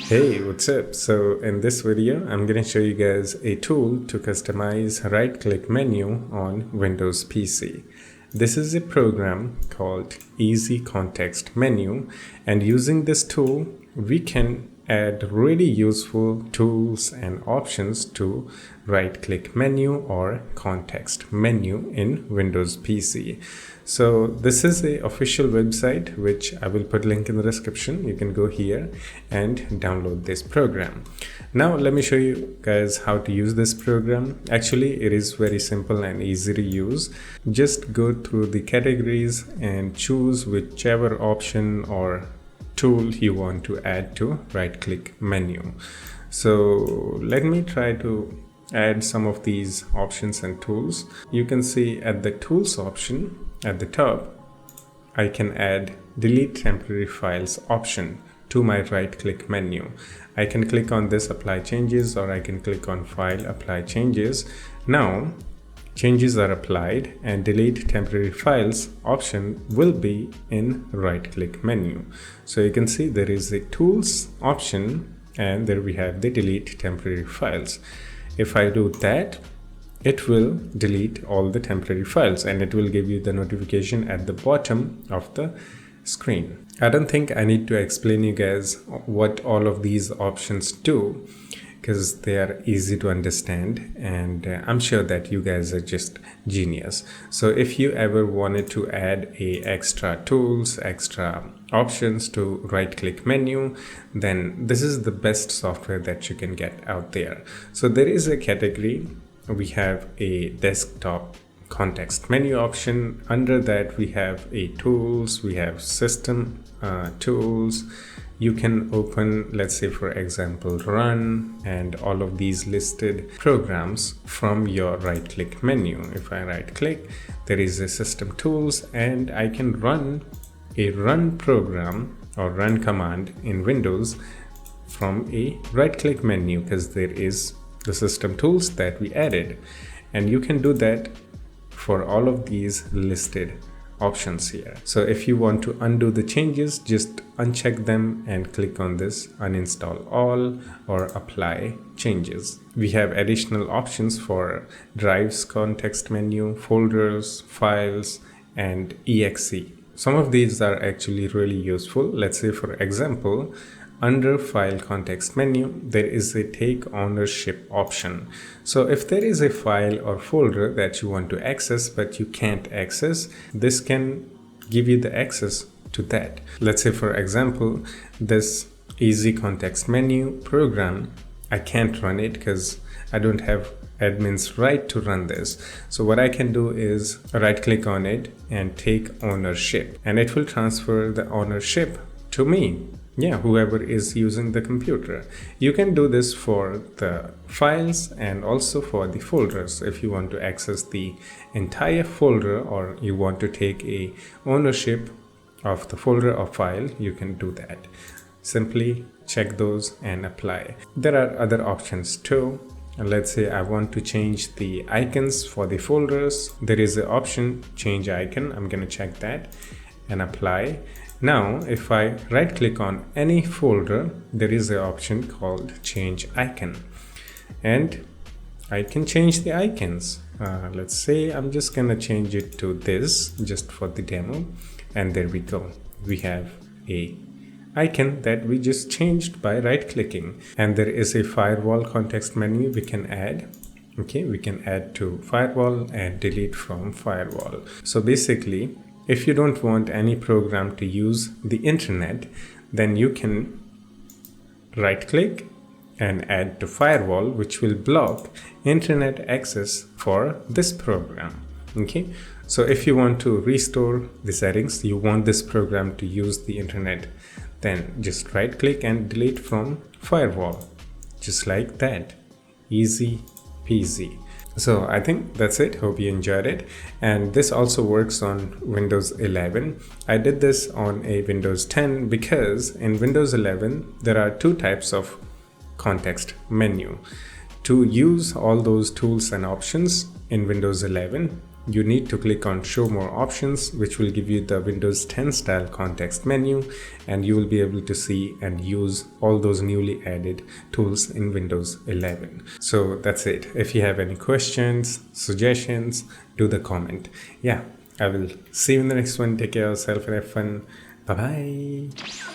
Hey, what's up? So in this video, I'm going to show you guys a tool to customize right-click menu on Windows PC. This is a program called Easy Context Menu, and using this tool, we can add really useful tools and options to right-click menu or context menu in Windows PC. So this is the official website, which I will put link in the description. You can go here and download this program. Now let me show you guys how to use this program. Actually, it is very simple and easy to use. Just go through the categories and choose whichever option or tool you want to add to right-click menu. So let me try to add some of these options and tools. You can see at the tools option at the top, I can add delete temporary files option to my right-click menu. I can click on this apply changes, or I can click on file apply changes. Now changes are applied and delete temporary files option will be in right-click menu. So you can see there is a tools option and there we have the delete temporary files. If I do that, it will delete all the temporary files and it will give you the notification at the bottom of the screen. I don't think I need to explain you guys what all of these options do, because they are easy to understand, and I'm sure that you guys are just genius. So if you ever wanted to add extra tools, extra options to right-click menu, then this is the best software that you can get out there. So there is a category. We have a desktop context menu option. Under that we have a tools, we have system tools. You can open, let's say for example, run and all of these listed programs from your right-click menu. If I right-click, there is a system tools and I can run a run program or run command in Windows from a right-click menu, because there is the system tools that we added. And you can do that for all of these listed options here. So if you want to undo the changes, just uncheck them and click on this uninstall all or apply changes. We have additional options for drives context menu, folders, files, and exe. Some of these are actually really useful. Let's say for example, under file context menu, there is a take ownership option. So if there is a file or folder that you want to access but you can't access, this can give you the access to that. Let's say for example, this easy context menu program, I can't run it because I don't have admin's right to run this. So what I can do is right click on it and take ownership, and it will transfer the ownership to me. Yeah, whoever is using the computer. You can do this for the files and also for the folders. If you want to access the entire folder or you want to take a ownership of the folder or file, you can do that. Simply check those and apply. There are other options too. And let's say I want to change the icons for the folders. There is an option change icon. I'm going to check that and apply. Now, if I right click on any folder, there is an option called change icon, and I can change the icons. Let's say I'm just gonna change it to this just for the demo, and there we go. We have a icon that we just changed by right clicking, and there is a firewall context menu we can add. Okay, we can add to firewall and delete from firewall. So basically, if you don't want any program to use the internet, then you can right click and add to firewall, which will block internet access for this program. Okay, so if you want to restore the settings, you want this program to use the internet, then just right click and delete from firewall, just like that. Easy peasy. So I think that's it. Hope you enjoyed it. And this also works on Windows 11. I did this on a Windows 10 because in Windows 11, there are two types of context menu. To use all those tools and options in Windows 11, you need to click on show more options, which will give you the Windows 10 style context menu, and you will be able to see and use all those newly added tools in Windows 11. So that's it. If you have any questions, suggestions, do the comment. Yeah, I will see you in the next one. Take care of yourself and have fun. Bye bye.